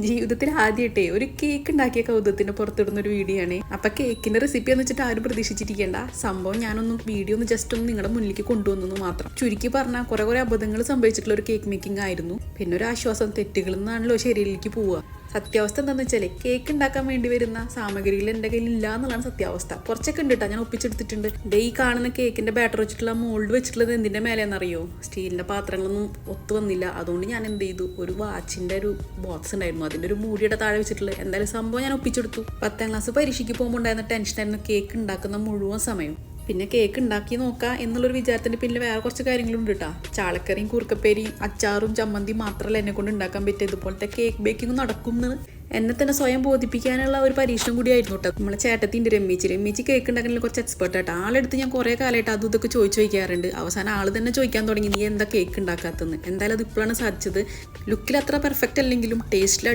ജീവിതത്തിൽ ആദ്യമായിട്ടേ ഒരു കേക്ക് ഉണ്ടാക്കിയ കൗതുകത്തിന് പുറത്തിടുന്ന ഒരു വീഡിയോ ആണ്. അപ്പൊ കേക്കിന്റെ റെസിപ്പി എന്ന് വെച്ചിട്ട് ആരും പ്രതീക്ഷിച്ചിരിക്കേണ്ട. സംഭവം ഞാനൊന്നും വീഡിയോ ഒന്ന് ജസ്റ്റ് ഒന്ന് നിങ്ങളുടെ മുന്നിലേക്ക് കൊണ്ടുവന്നു മാത്രം. ചുരുക്കി പറഞ്ഞാൽ കുറെ അബദ്ധങ്ങൾ സംഭവിച്ചിട്ടുള്ള ഒരു കേക്ക് മേക്കിംഗ് ആയിരുന്നു. പിന്നെ ഒരു ആശ്വാസം, തെറ്റുകളിൽ നിന്നാണല്ലോ ശരിയിലേക്ക് പോവുക. സത്യാവസ്ഥ എന്താണെന്ന് വെച്ചാൽ കേക്ക് ഉണ്ടാക്കാൻ വേണ്ടി വരുന്ന സാമഗ്രികൾ എൻ്റെ കയ്യിൽ ഇല്ല എന്നുള്ളതാണ് സത്യാവസ്ഥ. കുറച്ചൊക്കെ ഉണ്ട് കേട്ടോ, ഞാൻ ഒപ്പിച്ചെടുത്തിട്ടുണ്ട്. ഈ കാണുന്ന കേക്കിന്റെ ബാറ്റർ വെച്ചിട്ടുള്ള മോൾഡ് വെച്ചിട്ടുള്ളത് എന്തിന്റെ മേലെയെന്നറിയോ? സ്റ്റീലിന്റെ പാത്രങ്ങളൊന്നും ഒത്തു വന്നില്ല. അതുകൊണ്ട് ഞാൻ എന്ത് ചെയ്തു, ഒരു വാച്ചിന്റെ ഒരു ബോക്സ് ഉണ്ടായിരുന്നു, അതിന്റെ ഒരു മൂടിയുടെ താഴെ വെച്ചിട്ടുള്ളത്. എന്തായാലും സംഭവം ഞാൻ ഒപ്പിച്ചെടുത്തു. 10ാം ക്ലാസ് പരീക്ഷയ്ക്ക് പോകുമ്പോൾ ഉണ്ടായിരുന്ന ടെൻഷനായിരുന്നു കേക്ക് ഉണ്ടാക്കുന്ന മുഴുവൻ സമയം. പിന്നെ കേക്ക് ഉണ്ടാക്കി നോക്കാം എന്നുള്ളൊരു വിചാരത്തിന്റെ പിന്നിൽ വേറെ കുറച്ച് കാര്യങ്ങളുണ്ട് കേട്ടോ. ചാളക്കറിയും കൂർക്കപ്പേരിയും അച്ചാറും ചമ്മന്തിയും മാത്രമല്ല എന്നെ കൊണ്ട് ഉണ്ടാക്കാൻ പറ്റിയ ഇതുപോലത്തെ കേക്ക് ബേക്കിംഗ് നടക്കും എന്നെ തന്നെ സ്വയം ബോധിപ്പിക്കാനുള്ള ഒരു പരീക്ഷണം കൂടിയായിരുന്നു കേട്ടോ. നമ്മളെ ചേട്ടത്തിൻ്റെ രമ്മിച്ച് കേക്ക് ഉണ്ടാക്കുന്നതിൽ കുറച്ച് എക്സ്പെർട്ട് ആയിട്ട് ആളെടുത്ത് ഞാൻ കുറേ കാലമായിട്ട് അതും ഇതൊക്കെ ചോദിക്കാറുണ്ട്. അവസാനം ആൾ തന്നെ ചോദിക്കാൻ തുടങ്ങി, നീ എന്താ കേക്ക് ഉണ്ടാക്കാത്തതെന്ന്. എന്തായാലും അത് ഇപ്പോഴാണ് സാധിച്ചത്. ലുക്കിൽ അത്ര പെർഫെക്റ്റ് അല്ലെങ്കിലും ടേസ്റ്റിൽ